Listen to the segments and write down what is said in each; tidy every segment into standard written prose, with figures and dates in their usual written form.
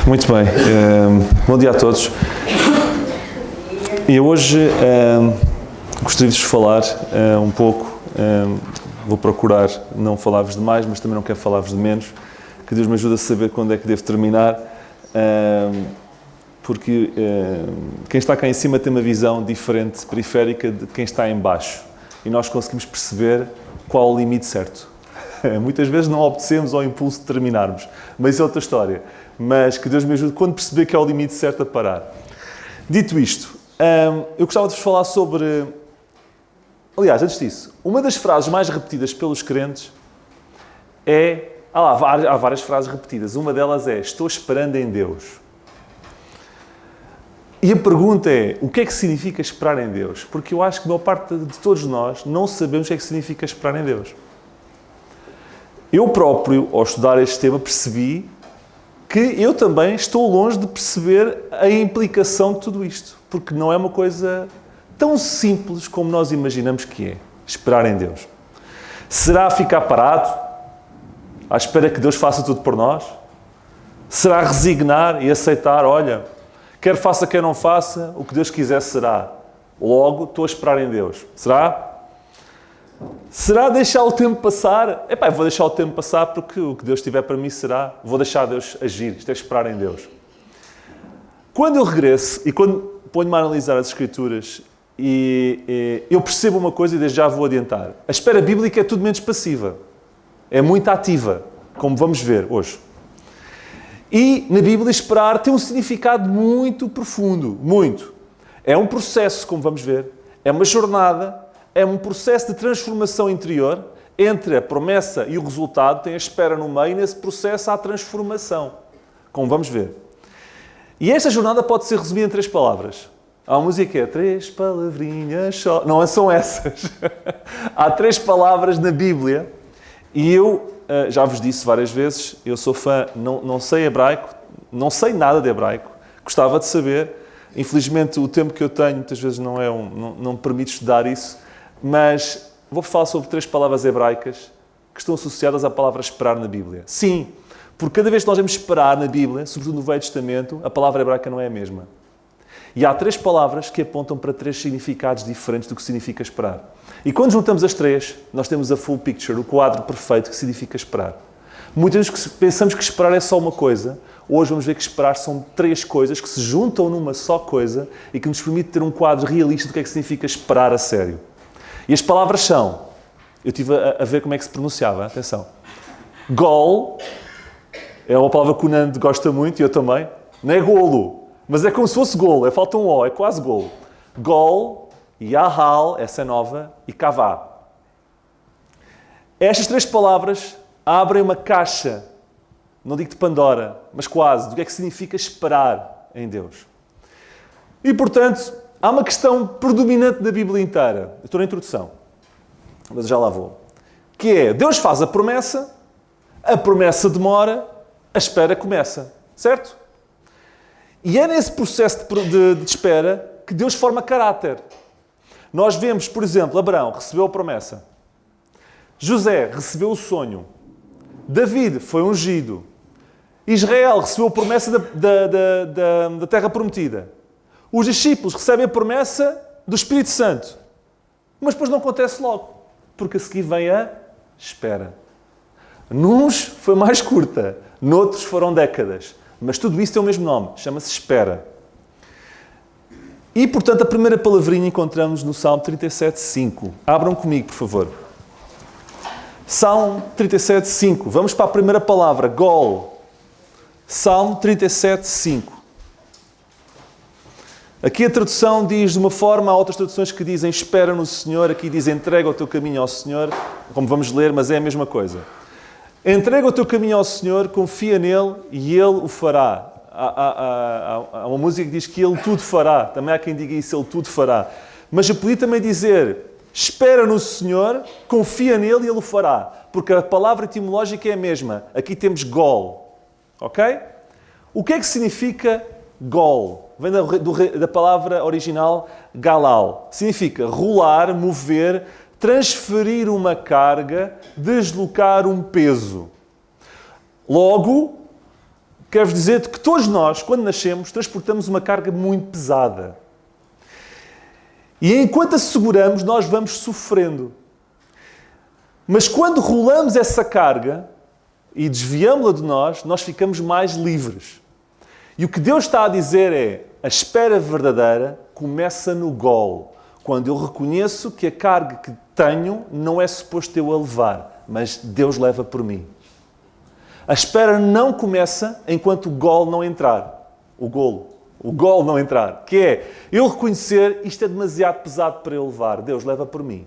Muito bem, bom dia a todos. E hoje gostaria de vos falar um pouco, vou procurar não falar-vos de mais, mas também não quero falar-vos de menos, que Deus me ajude a saber quando é que devo terminar, porque quem está cá em cima tem uma visão diferente, periférica, de quem está em baixo, e nós conseguimos perceber qual o limite certo. Muitas vezes não obedecemos ao impulso de terminarmos, mas isso é outra história. Mas que Deus me ajude quando perceber que é o limite certo a parar. Dito isto, eu gostava de vos falar sobre... Aliás, antes disso, uma das frases mais repetidas pelos crentes é... Há várias frases repetidas. Uma delas é: estou esperando em Deus. E a pergunta é: o que é que significa esperar em Deus? Porque eu acho que a maior parte de todos nós não sabemos o que é que significa esperar em Deus. Eu próprio, ao estudar este tema, percebi que eu também estou longe de perceber a implicação de tudo isto. Porque não é uma coisa tão simples como nós imaginamos que é. Esperar em Deus. Será ficar parado, à espera que Deus faça tudo por nós? Será resignar e aceitar, olha, quer faça, quer não faça, o que Deus quiser será. Logo, estou a esperar em Deus. Será? Será deixar o tempo passar? Eu vou deixar o tempo passar porque o que Deus tiver para mim será. Vou deixar Deus agir. Isto é esperar em Deus. Quando eu regresso e quando ponho-me a analisar as Escrituras, eu percebo uma coisa e desde já vou adiantar. A espera bíblica é tudo menos passiva. É muito ativa, como vamos ver hoje. E na Bíblia esperar tem um significado muito profundo. Muito. É um processo, como vamos ver. É uma jornada. É um processo de transformação interior. Entre a promessa e o resultado tem a espera no meio, e nesse processo há a transformação, como vamos ver. E esta jornada pode ser resumida em 3 palavras. Há uma música que é 3 palavrinhas só. Não são essas. Há 3 palavras na Bíblia. E eu já vos disse várias vezes, eu sou fã, não sei hebraico, não sei nada de hebraico. Gostava de saber. Infelizmente o tempo que eu tenho muitas vezes não me permite estudar isso. Mas vou falar sobre 3 palavras hebraicas que estão associadas à palavra esperar na Bíblia. Sim, porque cada vez que nós vamos esperar na Bíblia, sobretudo no Velho Testamento, a palavra hebraica não é a mesma. E há 3 palavras que apontam para 3 significados diferentes do que significa esperar. E quando juntamos as 3, nós temos a full picture, o quadro perfeito que significa esperar. Muitas vezes pensamos que esperar é só uma coisa. Hoje vamos ver que esperar são 3 coisas que se juntam numa só coisa e que nos permite ter um quadro realista do que é que significa esperar a sério. E as palavras são... Eu estive a ver como é que se pronunciava, atenção. Gol, é uma palavra que o Nando gosta muito, e eu também. Não é golo, mas é como se fosse golo, falta um O, é quase golo. Gol, Yahal, essa é nova, e Kavá. Estas 3 palavras abrem uma caixa, não digo de Pandora, mas quase, do que é que significa esperar em Deus. E, portanto, há uma questão predominante da Bíblia inteira. Eu estou na introdução, mas já lá vou. Que é, Deus faz a promessa demora, a espera começa. Certo? E é nesse processo de espera que Deus forma caráter. Nós vemos, por exemplo, Abraão recebeu a promessa. José recebeu o sonho. David foi ungido. Israel recebeu a promessa da terra prometida. Os discípulos recebem a promessa do Espírito Santo. Mas depois não acontece logo. Porque a seguir vem a espera. Nuns foi mais curta. Noutros foram décadas. Mas tudo isso tem o mesmo nome. Chama-se espera. E, portanto, a primeira palavrinha encontramos no Salmo 37:5. Abram comigo, por favor. Salmo 37:5. Vamos para a primeira palavra. Gol. Salmo 37:5. Aqui a tradução diz de uma forma, há outras traduções que dizem espera no Senhor, aqui diz entrega o teu caminho ao Senhor, como vamos ler, mas é a mesma coisa. Entrega o teu caminho ao Senhor, confia nele e Ele o fará. Há uma música que diz que Ele tudo fará, também há quem diga isso, Ele tudo fará. Mas eu podia também dizer, espera no Senhor, confia nele e Ele o fará, porque a palavra etimológica é a mesma. Aqui temos gol, ok? O que é que significa gol? Vem da palavra original galal. Significa rolar, mover, transferir uma carga, deslocar um peso. Logo, Quero-vos dizer que todos nós, quando nascemos, transportamos uma carga muito pesada. E enquanto a seguramos, nós vamos sofrendo. Mas quando rolamos essa carga e desviamos-la de nós ficamos mais livres. E o que Deus está a dizer é, a espera verdadeira começa no gol. Quando eu reconheço que a carga que tenho não é suposto eu a levar, mas Deus leva por mim. A espera não começa enquanto o gol não entrar. O gol não entrar. Que é eu reconhecer isto é demasiado pesado para eu levar. Deus leva por mim.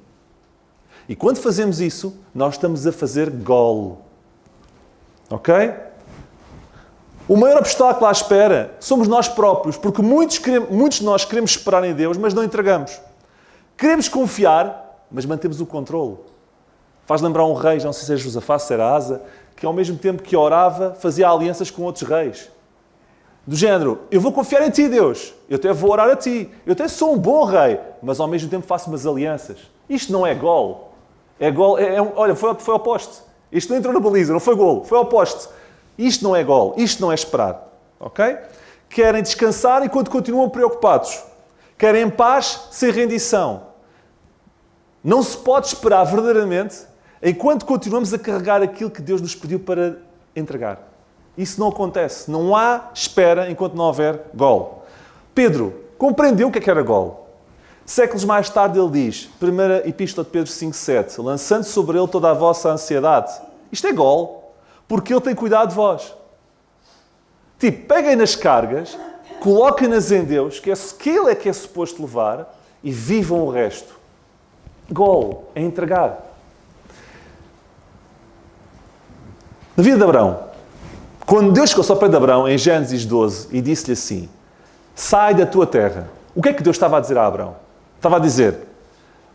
E quando fazemos isso, nós estamos a fazer gol. Ok? O maior obstáculo à espera somos nós próprios, porque muitos de nós queremos esperar em Deus, mas não entregamos. Queremos confiar, mas mantemos o controle. Faz lembrar um rei, não sei se é Josafá, se era Asa, que ao mesmo tempo que orava, fazia alianças com outros reis. Do género, eu vou confiar em ti, Deus. Eu até vou orar a ti. Eu até sou um bom rei, mas ao mesmo tempo faço umas alianças. Isto não é gol. Olha, foi ao poste. Isto não entrou na baliza, não foi golo, foi ao poste. Isto não é gol, isto não é esperar. Ok? Querem descansar enquanto continuam preocupados. Querem paz sem rendição. Não se pode esperar verdadeiramente enquanto continuamos a carregar aquilo que Deus nos pediu para entregar. Isso não acontece. Não há espera enquanto não houver gol. Pedro compreendeu o que era gol. Séculos mais tarde ele diz, 1 Epístola de Pedro 5,7, lançando sobre ele toda a vossa ansiedade. Isto é gol, porque ele tem cuidado de vós. Tipo, peguem nas cargas, coloquem-nas em Deus, que ele é que é suposto levar, e vivam o resto. Gol é entregar. Na vida de Abraão, quando Deus chegou ao pé de Abraão, em Gênesis 12, e disse-lhe assim, sai da tua terra. O que é que Deus estava a dizer a Abraão? Estava a dizer,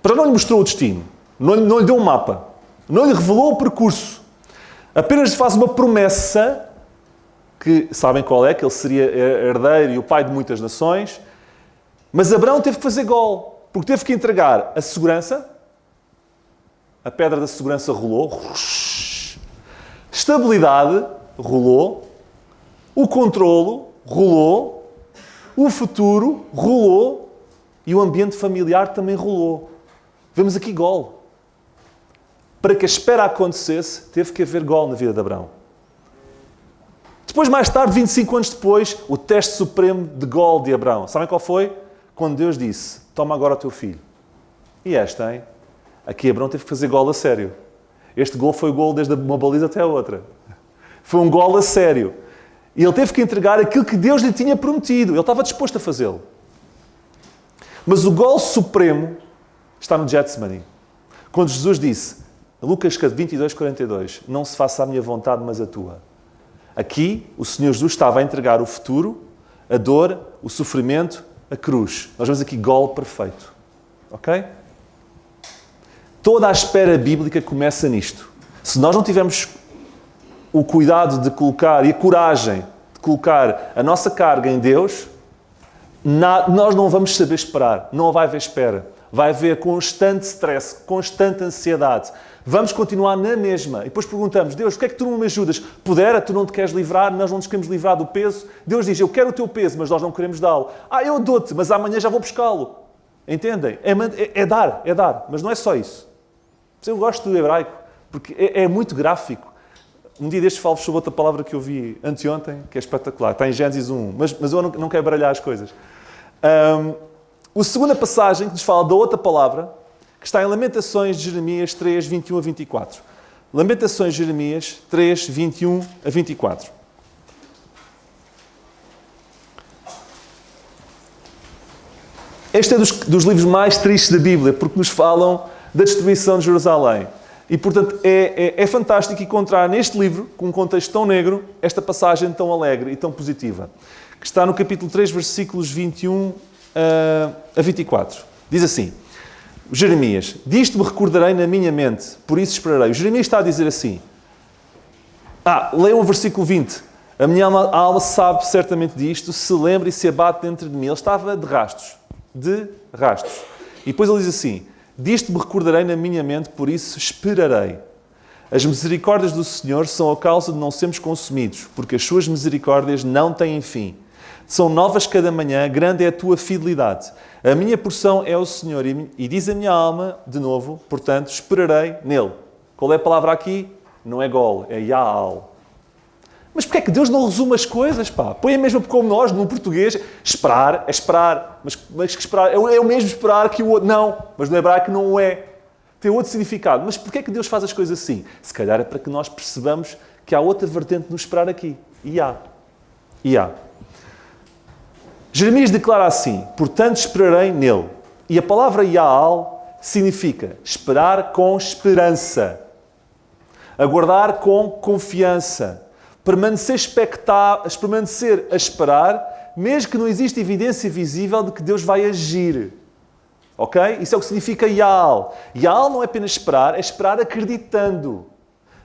para não lhe mostrou o destino, não lhe deu um mapa, não lhe revelou o percurso, apenas lhe faz uma promessa, que sabem qual é, que ele seria herdeiro e o pai de muitas nações, mas Abraão teve que fazer gol, porque teve que entregar a segurança, a pedra da segurança rolou, estabilidade rolou, o controlo rolou, o futuro rolou e o ambiente familiar também rolou. Vemos aqui gol. Para que a espera acontecesse, teve que haver gol na vida de Abraão. Depois, mais tarde, 25 anos depois, o teste supremo de gol de Abraão. Sabem qual foi? Quando Deus disse, toma agora o teu filho. E esta, hein? Aqui Abraão teve que fazer gol a sério. Este gol foi gol desde uma baliza até a outra. Foi um gol a sério. E ele teve que entregar aquilo que Deus lhe tinha prometido. Ele estava disposto a fazê-lo. Mas o gol supremo está no Getsemane. Quando Jesus disse, Lucas 22:42, não se faça a minha vontade, mas a tua. Aqui, o Senhor Jesus estava a entregar o futuro, a dor, o sofrimento, a cruz. Nós vemos aqui gol perfeito. Ok? Toda a espera bíblica começa nisto. Se nós não tivermos o cuidado de colocar e a coragem de colocar a nossa carga em Deus, nós não vamos saber esperar. Não vai haver espera. Vai haver constante stress, constante ansiedade. Vamos continuar na mesma. E depois perguntamos, Deus, por que é que tu não me ajudas? Pudera, tu não te queres livrar, nós não nos queremos livrar do peso. Deus diz, eu quero o teu peso, mas nós não queremos dá-lo. Eu dou-te, mas amanhã já vou buscá-lo. Entendem? É dar. Mas não é só isso. Eu gosto do hebraico, porque é muito gráfico. Um dia destes falo sobre outra palavra que eu vi anteontem, que é espetacular. Está em Gênesis 1, mas eu não quero baralhar as coisas. A segunda passagem que nos fala da outra palavra, que está em Lamentações de Jeremias 3, 21 a 24. Lamentações de Jeremias 3, 21 a 24. Este é dos livros mais tristes da Bíblia, porque nos falam da destruição de Jerusalém. E, portanto, é fantástico encontrar neste livro, com um contexto tão negro, esta passagem tão alegre e tão positiva, que está no capítulo 3, versículos 21 a 24. Diz assim, Jeremias, disto me recordarei na minha mente, por isso esperarei. O Jeremias está a dizer assim, leiam o versículo 20. A minha alma sabe certamente disto, se lembra e se abate dentro de mim. Ele estava de rastos. E depois ele diz assim, disto me recordarei na minha mente, por isso esperarei. As misericórdias do Senhor são a causa de não sermos consumidos, porque as suas misericórdias não têm fim. São novas cada manhã, grande é a tua fidelidade. A minha porção é o Senhor, e diz a minha alma, de novo, portanto, esperarei nele. Qual é a palavra aqui? Não é gol, é Yaal. Mas porquê é que Deus não resume as coisas, pá? Põe a mesma como nós, no português, esperar é esperar. Mas que esperar? É o mesmo esperar que o outro. Não, mas no hebraico não o é. Tem outro significado. Mas porquê é que Deus faz as coisas assim? Se calhar é para que nós percebamos que há outra vertente no esperar aqui. E há. Jeremias declara assim, portanto esperarei nele. E a palavra Yaal significa esperar com esperança. Aguardar com confiança. Permanecer a esperar, mesmo que não exista evidência visível de que Deus vai agir. Ok? Isso é o que significa Yaal. Yaal não é apenas esperar, é esperar acreditando.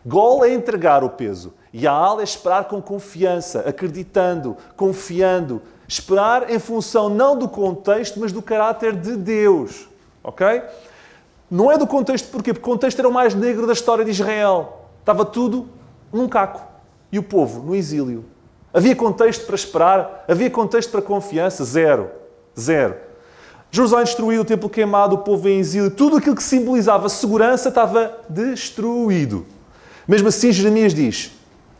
Gol é entregar o peso. Yaal é esperar com confiança, acreditando, confiando. Esperar em função não do contexto, mas do caráter de Deus. Ok? Não é do contexto porquê? Porque o contexto era o mais negro da história de Israel. Estava tudo num caco. E o povo no exílio. Havia contexto para esperar? Havia contexto para confiança? Zero. Jerusalém destruído, o templo queimado, o povo em exílio. Tudo aquilo que simbolizava segurança estava destruído. Mesmo assim, Jeremias diz,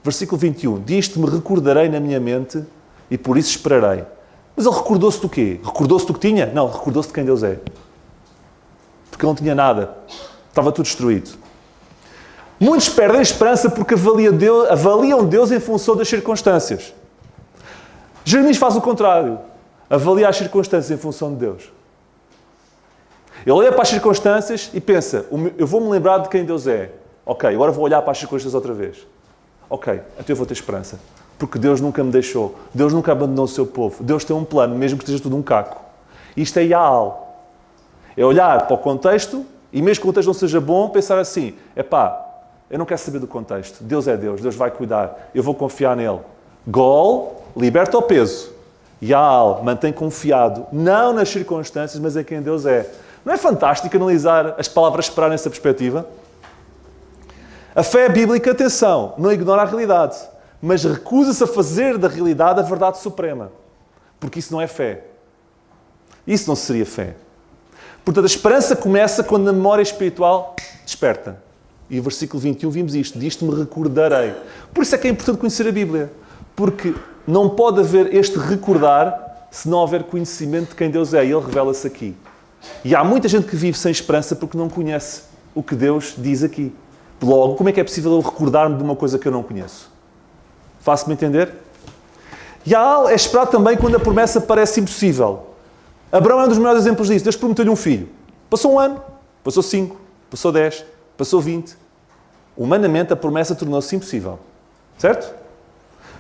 versículo 21, disto me recordarei na minha mente e por isso esperarei. Mas ele recordou-se do quê? Recordou-se do que tinha? Não, recordou-se de quem Deus é. Porque ele não tinha nada. Estava tudo destruído. Muitos perdem esperança porque avaliam Deus em função das circunstâncias. Jeremias faz o contrário. Avalia as circunstâncias em função de Deus. Ele olha para as circunstâncias e pensa, eu vou-me lembrar de quem Deus é. Ok, agora vou olhar para as circunstâncias outra vez. Ok, então eu vou ter esperança. Porque Deus nunca me deixou. Deus nunca abandonou o seu povo. Deus tem um plano, mesmo que esteja tudo um caco. Isto é Yaal. É olhar para o contexto e mesmo que o contexto não seja bom, pensar assim, eu não quero saber do contexto. Deus é Deus, Deus vai cuidar. Eu vou confiar nele. Gol, liberta o peso. Yaal, mantém confiado, não nas circunstâncias, mas em quem Deus é. Não é fantástico analisar as palavras esperar nessa perspectiva? A fé bíblica, atenção, não ignora a realidade, mas recusa-se a fazer da realidade a verdade suprema. Porque isso não é fé. Isso não seria fé. Portanto, a esperança começa quando a memória espiritual desperta. E no versículo 21 vimos isto. Disto me recordarei. Por isso é que é importante conhecer a Bíblia. Porque não pode haver este recordar se não houver conhecimento de quem Deus é. E Ele revela-se aqui. E há muita gente que vive sem esperança porque não conhece o que Deus diz aqui. Logo, como é que é possível eu recordar-me de uma coisa que eu não conheço? Faço-me entender? Yaal é esperar também quando a promessa parece impossível. Abraão é um dos melhores exemplos disso. Deus prometeu-lhe um filho. Passou 1 ano, passou 5, passou 10, passou 20. Humanamente, a promessa tornou-se impossível. Certo?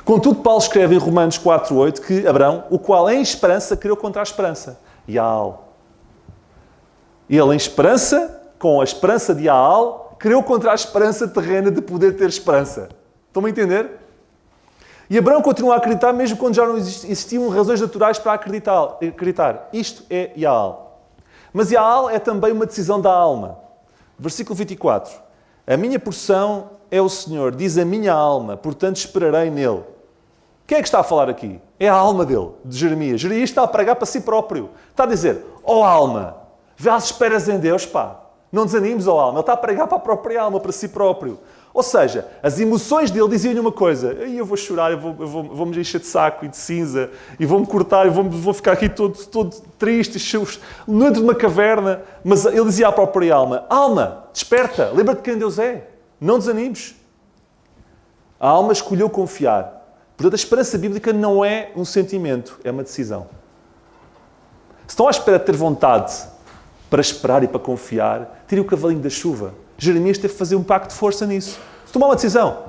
Contudo, Paulo escreve em Romanos 4:8 que Abraão, o qual em esperança criou contra a esperança. Yaal. Ele em esperança, com a esperança de Yaal, criou contra a esperança terrena de poder ter esperança. Estão-me a entender? E Abraão continua a acreditar mesmo quando já não existiam razões naturais para acreditar. Isto é Yaal. Mas Yaal é também uma decisão da alma. Versículo 24. A minha porção é o Senhor, diz a minha alma, portanto esperarei nele. Quem é que está a falar aqui? É a alma dele, de Jeremias. Jeremias está a pregar para si próprio. Está a dizer, alma, vê as esperas em Deus, pá. Não desanimes, alma. Ele está a pregar para a própria alma, para si próprio. Ou seja, as emoções dele diziam-lhe uma coisa. Eu vou chorar, eu vou me encher de saco e de cinza, e vou-me cortar, e vou ficar aqui todo triste, dentro de uma caverna. Mas ele dizia à própria alma, alma, desperta, lembra-te de quem Deus é. Não desanimes. A alma escolheu confiar. Portanto, a esperança bíblica não é um sentimento, é uma decisão. Se estão à espera de ter vontade para esperar e para confiar, tirem o cavalinho da chuva. Jeremias teve que fazer um pacto de força nisso. Tomar uma decisão.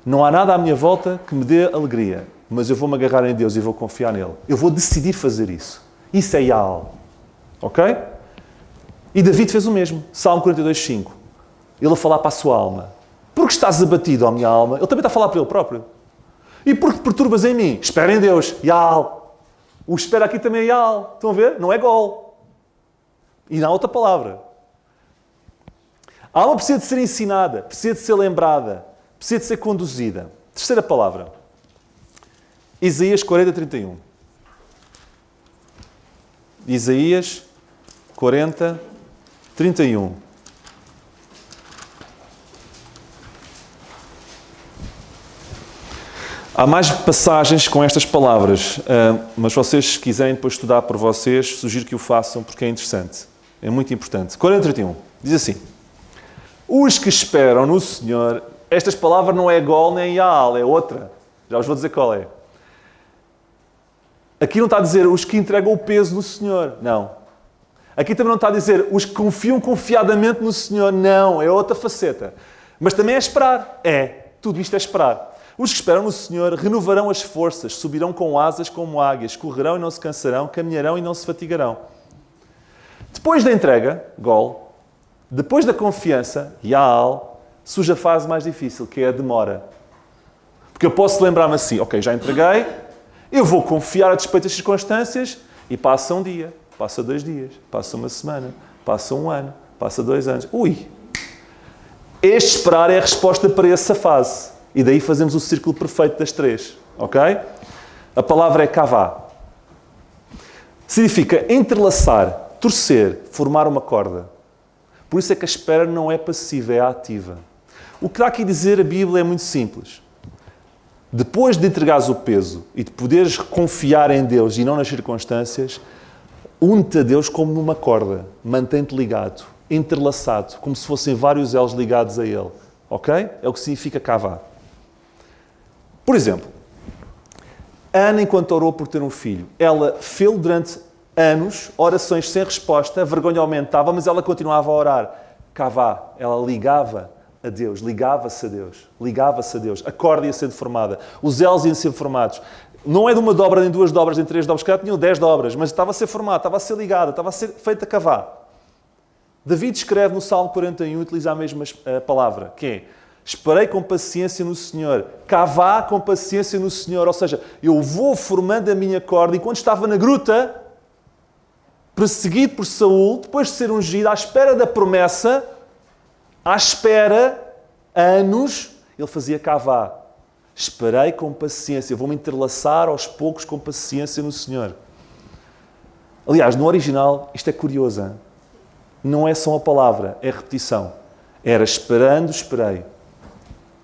Não há nada à minha volta que me dê alegria, mas eu vou-me agarrar em Deus e vou confiar nele. Eu vou decidir fazer isso. Isso é Yaal. Ok? E David fez o mesmo. Salmo 42:5. Ele a falar para a sua alma. Porque estás abatido, ó minha alma? Ele também está a falar para ele próprio. E porque te perturbas em mim? Espera em Deus. Yaal. O espera aqui também é Yaal. Estão a ver? Não é gol. E não há outra palavra. A alma precisa de ser ensinada, precisa de ser lembrada, precisa de ser conduzida. Terceira palavra. Isaías 40, 31. Isaías 40, 31. Há mais passagens com estas palavras, mas vocês, se quiserem depois estudar por vocês, sugiro que o façam porque é interessante. É muito importante. 40, 31. Diz assim. Os que esperam no Senhor... Estas palavras não é Gol nem Yaal, é outra. Já vos vou dizer qual é. Aqui não está a dizer os que entregam o peso no Senhor. Não. Aqui também não está a dizer os que confiam confiadamente no Senhor. Não, é outra faceta. Mas também é esperar. Tudo isto é esperar. Os que esperam no Senhor renovarão as forças, subirão com asas como águias, correrão e não se cansarão, caminharão e não se fatigarão. Depois da entrega, Gol, depois da confiança, Yaal, surge a fase mais difícil, que é a demora. Porque eu posso lembrar-me assim, ok, já entreguei, eu vou confiar a despeito das circunstâncias e passa um dia, passa 2 dias, passa uma semana, passa 1 ano, passa 2 anos. Este esperar é a resposta para essa fase. E daí fazemos o círculo perfeito das 3, ok? A palavra é kavá. Significa entrelaçar, torcer, formar uma corda. Por isso é que a espera não é passiva, é ativa. O que dá aqui dizer a Bíblia é muito simples. Depois de entregares o peso e de poderes confiar em Deus e não nas circunstâncias, une-te a Deus como numa corda. Mantém-te ligado, entrelaçado, como se fossem vários elos ligados a Ele. Ok? É o que significa kavá. Por exemplo, Ana, enquanto orou por ter um filho, ela fez durante anos orações sem resposta, a vergonha aumentava, mas ela continuava a orar. Kavá, ela ligava a Deus, ligava-se a Deus, ligava-se a Deus. A corda ia sendo formada, os elos iam ser formados. Não é de uma dobra, nem 2 dobras, nem 3 dobras, que tinham 10 dobras, mas estava a ser formada, estava a ser ligada, estava a ser feita kavá. David escreve no Salmo 41, utiliza a mesma palavra, que é: esperei com paciência no Senhor. Kavá com paciência no Senhor. Ou seja, eu vou formando a minha corda. E quando estava na gruta, perseguido por Saul, depois de ser ungido, à espera da promessa, à espera, anos, ele fazia kavá. Esperei com paciência. Vou-me entrelaçar aos poucos com paciência no Senhor. Aliás, no original, isto é curioso. Hein? Não é só uma palavra, é repetição. Era esperando, esperei.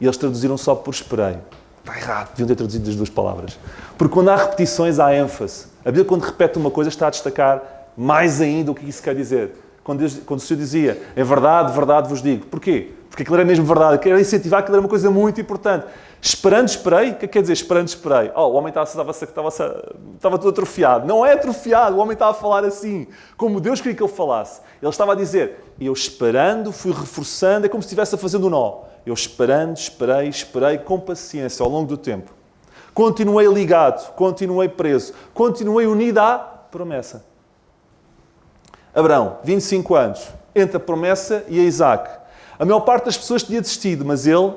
E eles traduziram só por esperei. Está errado, deviam ter traduzido as 2 palavras. Porque quando há repetições, há ênfase. A Bíblia, quando repete uma coisa, está a destacar mais ainda o que isso quer dizer. Quando o Senhor dizia, é verdade, verdade vos digo. Porquê? Porque aquilo era mesmo verdade. Queria incentivar, aquilo era uma coisa muito importante. Esperando, esperei. O que quer dizer esperando, esperei? O homem estava todo atrofiado. Não é atrofiado, o homem estava a falar assim, como Deus queria que ele falasse. Ele estava a dizer, eu esperando, fui reforçando, é como se estivesse a fazendo um nó. Eu esperando, esperei com paciência ao longo do tempo. Continuei ligado, continuei preso, continuei unido à promessa. Abraão, 25 anos, entre a promessa e a Isaac. A maior parte das pessoas tinha desistido, mas ele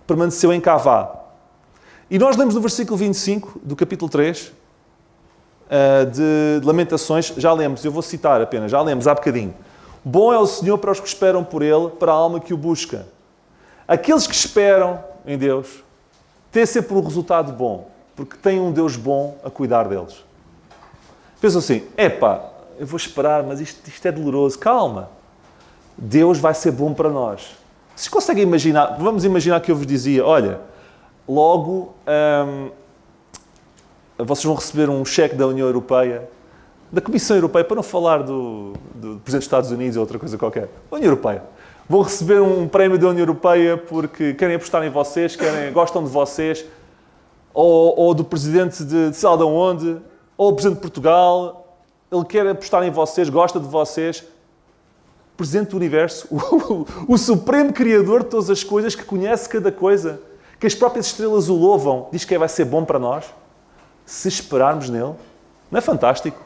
permaneceu em kavá. E nós lemos no versículo 25 do capítulo 3 de Lamentações, já lemos, eu vou citar apenas, já lemos há bocadinho. Bom é o Senhor para os que esperam por Ele, para a alma que o busca. Aqueles que esperam em Deus têm sempre um resultado bom, porque têm um Deus bom a cuidar deles. Pensam assim, eu vou esperar, mas isto é doloroso. Calma. Deus vai ser bom para nós. Vocês conseguem imaginar? Vamos imaginar que eu vos dizia, olha, logo vocês vão receber um cheque da União Europeia, da Comissão Europeia, para não falar do Presidente dos Estados Unidos ou outra coisa qualquer. A União Europeia. Vão receber um prémio da União Europeia porque querem apostar em vocês, gostam de vocês, ou do Presidente de sei lá de onde, ou do Presidente de Portugal. Ele quer apostar em vocês, gosta de vocês. Presidente do Universo, o Supremo Criador de todas as coisas, que conhece cada coisa, que as próprias estrelas o louvam, diz que vai ser bom para nós, se esperarmos nele. Não é fantástico?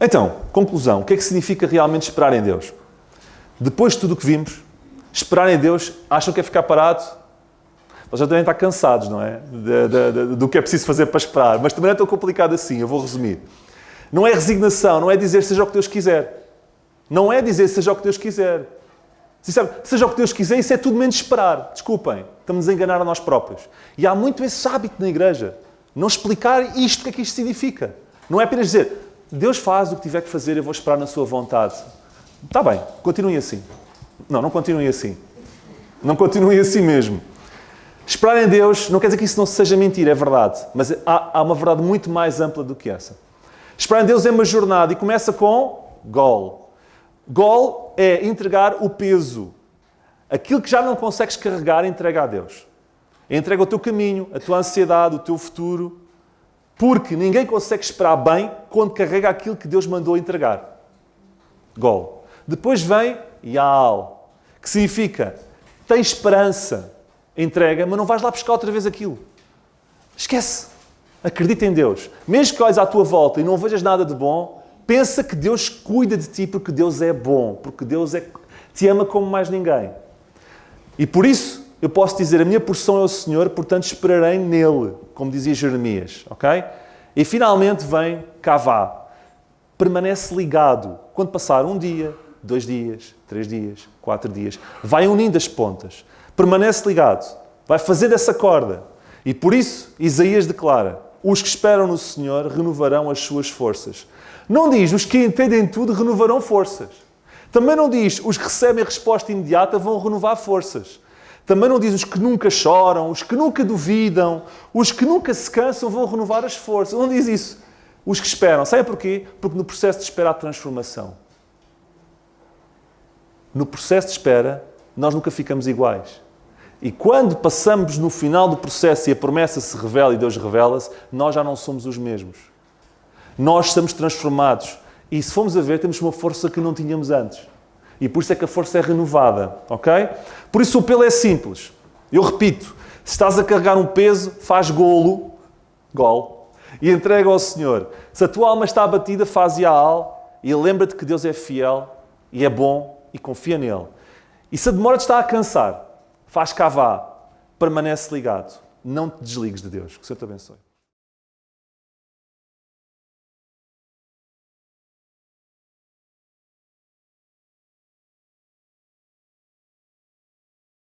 Então, conclusão. O que é que significa realmente esperar em Deus? Depois de tudo o que vimos, esperar em Deus, acham que é ficar parado? Nós já devem estar cansados, não é? Do que é preciso fazer para esperar. Mas também não é tão complicado assim, eu vou resumir. Não é resignação, não é dizer seja o que Deus quiser. Não é dizer seja o que Deus quiser. Seja o que Deus quiser, isso é tudo menos esperar. Desculpem, estamos a enganar a nós próprios. E há muito esse hábito na igreja. Não explicar isto, o que é que isto significa. Não é apenas dizer, Deus faz o que tiver que fazer, eu vou esperar na sua vontade. Está bem, continuem assim. Não continuem assim. Não continuem assim mesmo. Esperar em Deus não quer dizer que isso não seja mentira, é verdade. Mas há uma verdade muito mais ampla do que essa. Esperar em Deus é uma jornada e começa com gol. Gol é entregar o peso. Aquilo que já não consegues carregar, entrega a Deus. Entrega o teu caminho, a tua ansiedade, o teu futuro. Porque ninguém consegue esperar bem quando carrega aquilo que Deus mandou entregar. Gol. Depois vem Yaal, que significa tem esperança. Entrega, mas não vais lá buscar outra vez aquilo. Esquece. Acredita em Deus. Mesmo que olhes à tua volta e não vejas nada de bom, pensa que Deus cuida de ti porque Deus é bom, porque Deus te ama como mais ninguém. E por isso, eu posso dizer, a minha porção é o Senhor, portanto esperarei nele, como dizia Jeremias. Ok? E finalmente vem Kavá. Permanece ligado. Quando passar 1 dia, 2 dias, 3 dias, 4 dias, vai unindo as pontas. Permanece ligado. Vai fazer dessa corda. E por isso, Isaías declara, os que esperam no Senhor renovarão as suas forças. Não diz, os que entendem tudo renovarão forças. Também não diz, os que recebem a resposta imediata vão renovar forças. Também não diz, os que nunca choram, os que nunca duvidam, os que nunca se cansam vão renovar as forças. Não diz isso. Os que esperam. Sabe porquê? Porque no processo de espera há transformação. No processo de espera, nós nunca ficamos iguais. E quando passamos no final do processo e a promessa se revela e Deus revela-se, nós já não somos os mesmos. Nós estamos transformados. E se formos a ver, temos uma força que não tínhamos antes. E por isso é que a força é renovada. Ok? Por isso o apelo é simples. Eu repito, se estás a carregar um peso, faz gol, e entrega ao Senhor. Se a tua alma está abatida, faz Yaal e lembra-te que Deus é fiel e é bom e confia nele. E se a demora te está a cansar, faz Kavá, permanece ligado. Não te desligues de Deus. Que o Senhor te abençoe.